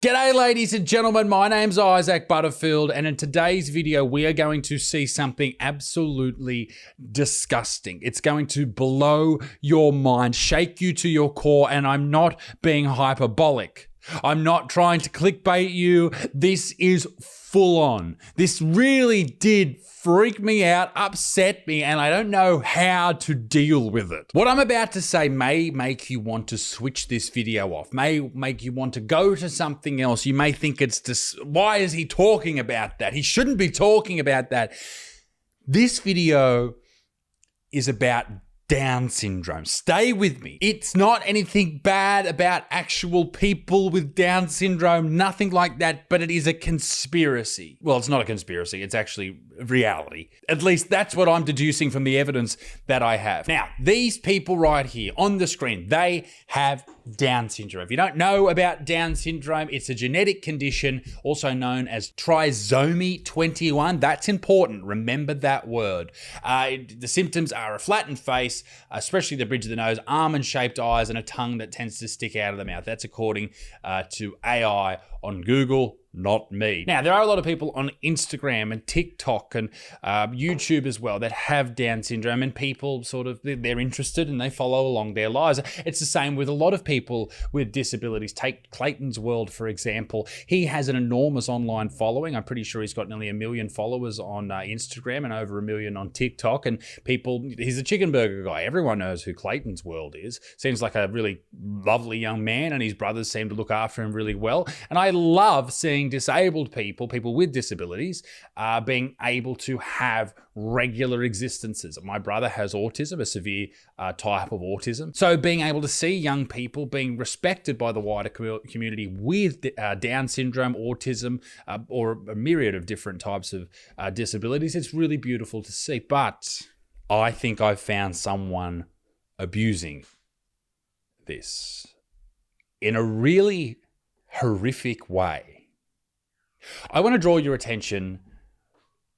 G'day ladies and gentlemen, my name's Isaac Butterfield, and in today's video we are going to see something absolutely disgusting. It's going to blow your mind, shake you to your core, and I'm not being hyperbolic. I'm not trying to clickbait you. This is full on. This really did freak me out, upset me, and I don't know how to deal with it. What I'm about to say may make you want to switch this video off, may make you want to go to something else. You may think it's just, why is he talking about that? He shouldn't be talking about that. This video is about Down syndrome. Stay with me. It's not anything bad about actual people with Down syndrome, nothing like that, but it is a conspiracy. Well, it's not a conspiracy, it's actually reality. At least that's what I'm deducing from the evidence that I have. Now, these people right here on the screen, they have Down syndrome. If you don't know about Down syndrome, it's a genetic condition also known as trisomy 21. That's important. Remember that word. The symptoms are a flattened face, especially the bridge of the nose, almond-shaped eyes, and a tongue that tends to stick out of the mouth. That's according to AI on Google, not me. Now, there are a lot of people on Instagram and TikTok and YouTube as well that have Down syndrome, and people they're interested and they follow along their lives. It's the same with a lot of people with disabilities. Take Clayton's World, for example. He has an enormous online following. I'm pretty sure he's got nearly 1 million followers on Instagram and over 1 million on TikTok. And he's a chicken burger guy. Everyone knows who Clayton's World is. Seems like a really lovely young man, and his brothers seem to look after him really well. And I love seeing disabled people with disabilities, being able to have regular existences. My brother has autism, a severe type of autism. So being able to see young people being respected by the wider community with Down syndrome, autism, or a myriad of different types of disabilities, it's really beautiful to see. But I think I've found someone abusing this in a really horrific way. I want to draw your attention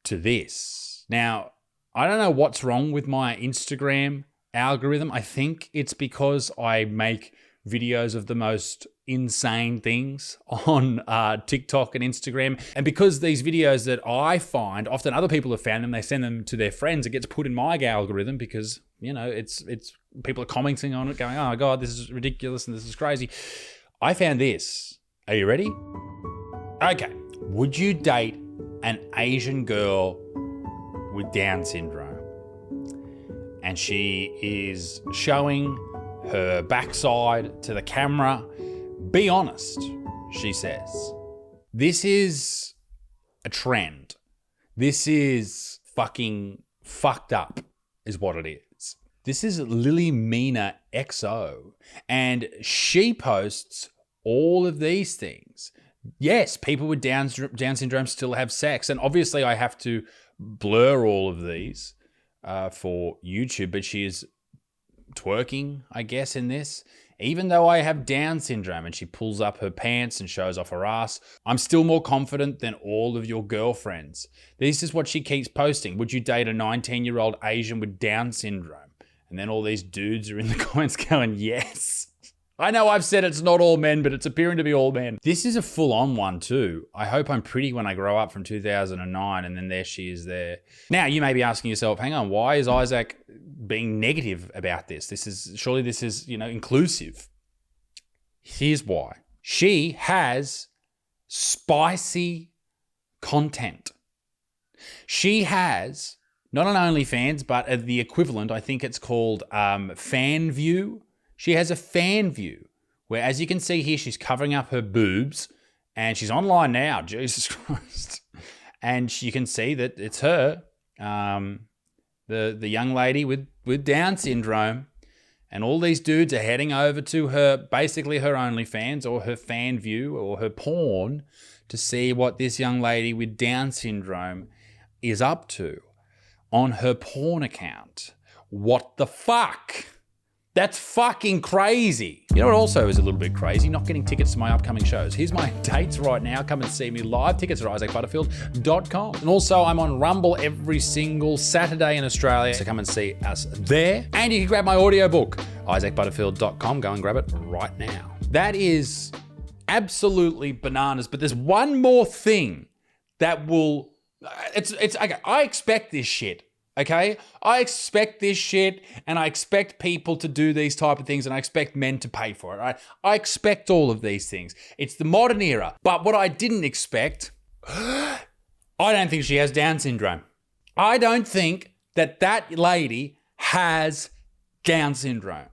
to this. Now, I don't know what's wrong with my Instagram algorithm. I think it's because I make videos of the most insane things on TikTok and Instagram. And because these videos that I find, often other people have found them, they send them to their friends, it gets put in my algorithm because, you know, it's people are commenting on it going, oh God, this is ridiculous and this is crazy. I found this. Are you ready? Okay. Would you date an Asian girl with Down syndrome? And she is showing her backside to the camera. Be honest, she says. This is a trend. This is fucking fucked up, is what it is. This is Lily Mina XO, and she posts all of these things. Yes, people with Down syndrome still have sex, and obviously I have to blur all of these for YouTube, but she is twerking, I guess, in this. Even though I have Down syndrome and she pulls up her pants and shows off her ass, I'm still more confident than all of your girlfriends. This is what she keeps posting. Would you date a 19-year-old Asian with Down syndrome? And then all these dudes are in the comments going, yes. I know I've said it's not all men, but it's appearing to be all men. This is a full-on one too. I hope I'm pretty when I grow up from 2009, and then there she is there. Now, you may be asking yourself, hang on, why is Isaac being negative about this? Surely this is, inclusive. Here's why. She has spicy content. She has not an OnlyFans, but the equivalent, I think it's called Fan View. She has a fan view where, as you can see here, she's covering up her boobs, and she's online now, Jesus Christ. And you can see that it's her, the young lady with Down syndrome, and all these dudes are heading over to her, basically her OnlyFans or her fan view or her porn, to see what this young lady with Down syndrome is up to on her porn account. What the fuck? That's fucking crazy. You know what also is a little bit crazy? Not getting tickets to my upcoming shows. Here's my dates right now. Come and see me live. Tickets are isaacbutterfield.com. And also I'm on Rumble every single Saturday in Australia. So come and see us there. And you can grab my audiobook, isaacbutterfield.com. Go and grab it right now. That is absolutely bananas. But there's one more thing that will, it's okay. I expect this shit. Okay, I expect this shit, and I expect people to do these type of things, and I expect men to pay for it, right? I expect all of these things. It's the modern era. But what I didn't expect, I don't think she has Down syndrome. I don't think that lady has Down syndrome.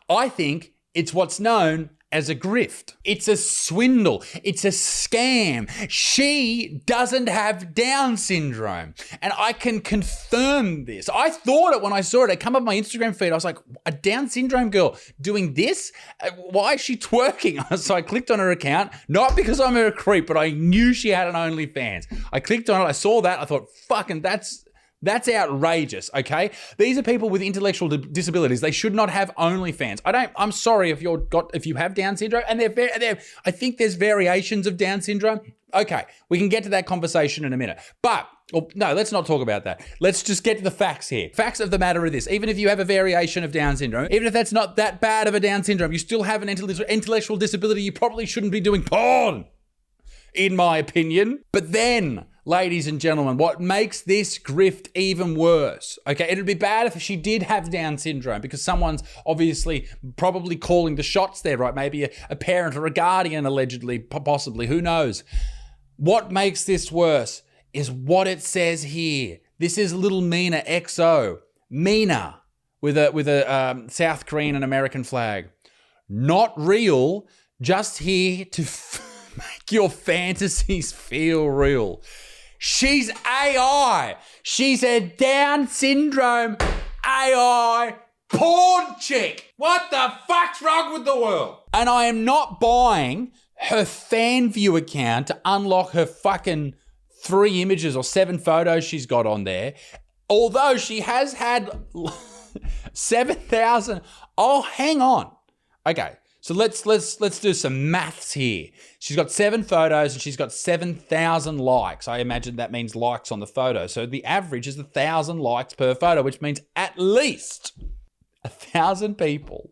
I think it's what's known as a grift. It's a swindle. It's a scam. She doesn't have Down syndrome. And I can confirm this. I thought it when I saw it. It come up my Instagram feed. I was like, a Down syndrome girl doing this? Why is she twerking? So I clicked on her account, not because I'm a creep, but I knew she had an OnlyFans. I clicked on it. I saw that. I thought, fucking that's outrageous, okay? These are people with intellectual disabilities. They should not have OnlyFans. I'm sorry if you have Down syndrome, and I think there's variations of Down syndrome. Okay, we can get to that conversation in a minute. But, no, let's not talk about that. Let's just get to the facts here. Facts of the matter are this. Even if you have a variation of Down syndrome, even if that's not that bad of a Down syndrome, you still have an intellectual disability. You probably shouldn't be doing porn, in my opinion. But then, ladies and gentlemen, what makes this grift even worse? Okay, it'd be bad if she did have Down syndrome, because someone's obviously probably calling the shots there, right? Maybe a parent or a guardian, allegedly, possibly, who knows? What makes this worse is what it says here. This is little Mina XO. Mina with a South Korean and American flag. Not real, just here to make your fantasies feel real. She's AI. She's a Down syndrome AI porn chick. What the fuck's wrong with the world? And I am not buying her fan view account to unlock her fucking 3 images or 7 photos she's got on there. Although she has had 7,000. Oh, hang on. Okay. So let's do some maths here. She's got 7 photos and she's got 7,000 likes. I imagine that means likes on the photo. So the average is 1,000 likes per photo, which means at least 1,000 people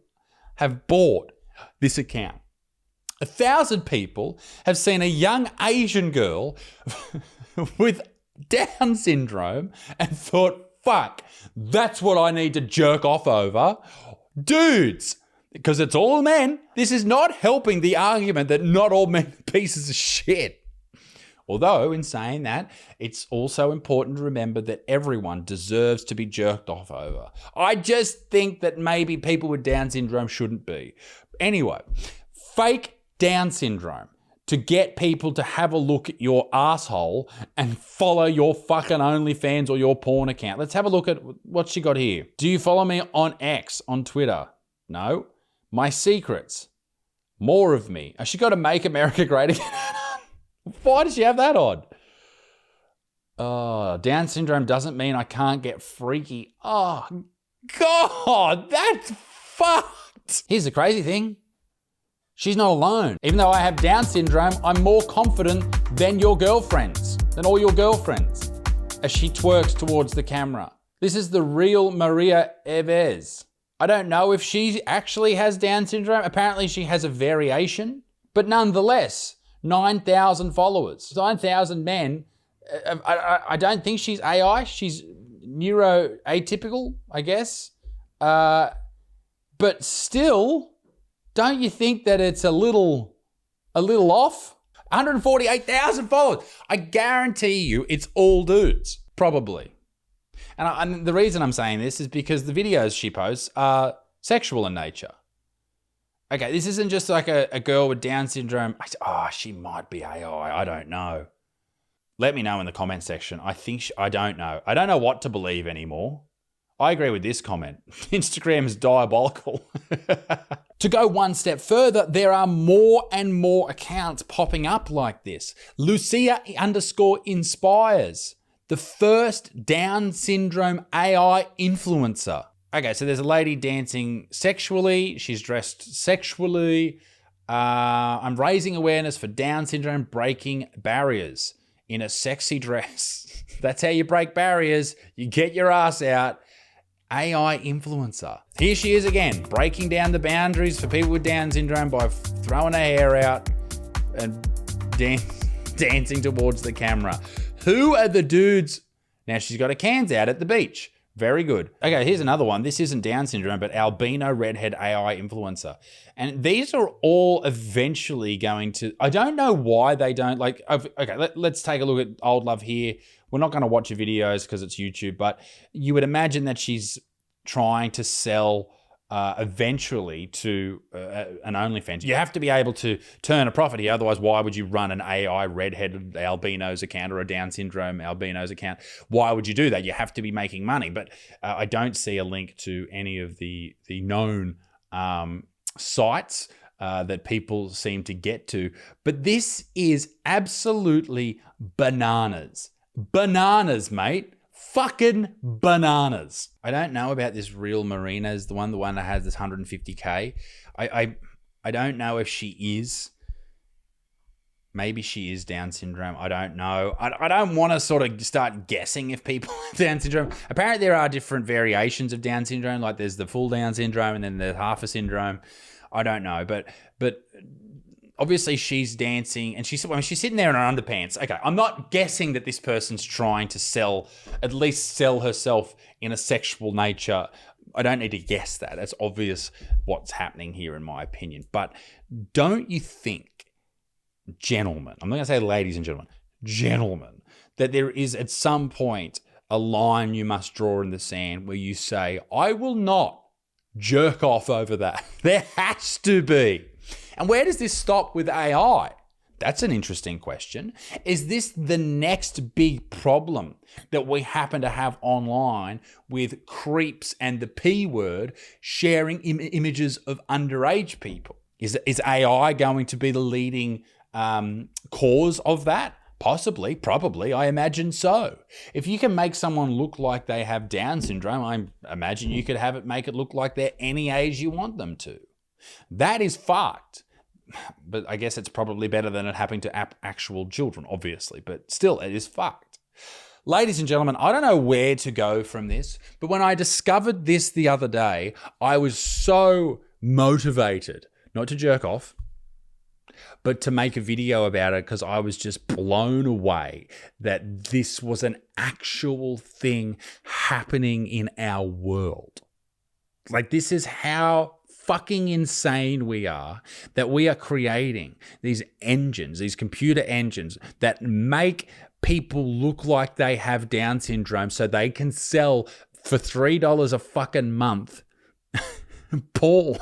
have bought this account. 1,000 people have seen a young Asian girl with Down syndrome and thought, fuck, that's what I need to jerk off over. Dudes, because it's all men. This is not helping the argument that not all men are pieces of shit. Although, in saying that, it's also important to remember that everyone deserves to be jerked off over. I just think that maybe people with Down syndrome shouldn't be. Anyway, fake Down syndrome to get people to have a look at your asshole and follow your fucking OnlyFans or your porn account. Let's have a look at what she got here. Do you follow me on X, on Twitter? No. My secrets. More of me. Has she got to make America great again? Why does she have that on? Oh, Down syndrome doesn't mean I can't get freaky. Oh, God, that's fucked. Here's the crazy thing. She's not alone. Even though I have Down syndrome, I'm more confident than your girlfriends, than all your girlfriends, as she twerks towards the camera. This is the real Maria Eves. I don't know if she actually has Down syndrome. Apparently she has a variation, but nonetheless, 9,000 followers, 9,000 men. I don't think she's AI. She's neuroatypical, I guess. But still, don't you think that it's a little off? 148,000 followers. I guarantee you it's all dudes, probably. And the reason I'm saying this is because the videos she posts are sexual in nature. Okay, this isn't just like a girl with Down syndrome. She might be AI. I don't know. Let me know in the comment section. I don't know. I don't know what to believe anymore. I agree with this comment. Instagram is diabolical. To go one step further, there are more and more accounts popping up like this. Lucia_inspires. The first Down syndrome AI influencer. Okay, so there's a lady dancing sexually. She's dressed sexually. I'm raising awareness for Down syndrome, breaking barriers in a sexy dress. That's how you break barriers. You get your ass out. AI influencer. Here she is again, breaking down the boundaries for people with Down syndrome by throwing her hair out and dancing towards the camera. Who are the dudes? Now she's got her cans out at the beach. Very good. Okay, here's another one. This isn't Down syndrome, but albino redhead AI influencer. And these are all eventually going to, I don't know why they don't, like, okay, let's take a look at Old Love here. We're not going to watch her videos because it's YouTube, but you would imagine that she's trying to sell eventually to an OnlyFans. You have to be able to turn a profit here. Otherwise, why would you run an AI redheaded albinos account or a Down syndrome albinos account? Why would you do that? You have to be making money. But I don't see a link to any of the known sites that people seem to get to. But this is absolutely bananas. Bananas, mate. Fucking bananas. I don't know about this Real Marina's, the one that has this 150K. I don't know if she is. Maybe she is Down syndrome. I don't know. I don't want to sort of start guessing if people have Down syndrome. Apparently there are different variations of Down syndrome. Like there's the full Down syndrome and then there's half a syndrome. I don't know. But obviously she's dancing and she's sitting there in her underpants. Okay, I'm not guessing that this person's trying to at least sell herself in a sexual nature. I don't need to guess that. That's obvious what's happening here in my opinion. But don't you think, gentlemen, I'm not going to say ladies and gentlemen, that there is at some point a line you must draw in the sand where you say, I will not jerk off over that. There has to be. And where does this stop with AI? That's an interesting question. Is this the next big problem that we happen to have online with creeps and the P word sharing images of underage people? Is AI going to be the leading cause of that? Possibly, probably, I imagine so. If you can make someone look like they have Down syndrome, I imagine you could make it look like they're any age you want them to. That is fucked. But I guess it's probably better than it happening to actual children, obviously. But still, it is fucked. Ladies and gentlemen, I don't know where to go from this, but when I discovered this the other day, I was so motivated, not to jerk off, but to make a video about it because I was just blown away that this was an actual thing happening in our world. Like, this is how fucking insane we are, that we are creating these engines, these computer engines that make people look like they have Down syndrome so they can sell for $3 a fucking month porn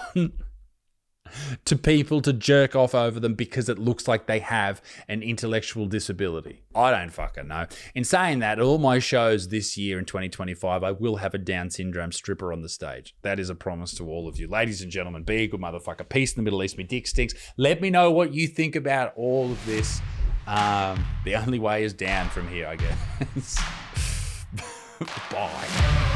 to people to jerk off over them because it looks like they have an intellectual disability. I don't fucking know. In saying that, all my shows this year in 2025, I will have a Down syndrome stripper on the stage. That is a promise to all of you. Ladies and gentlemen, be a good motherfucker. Peace in the Middle East. Me dick stinks. Let me know what you think about all of this. The only way is down from here, I guess. Bye.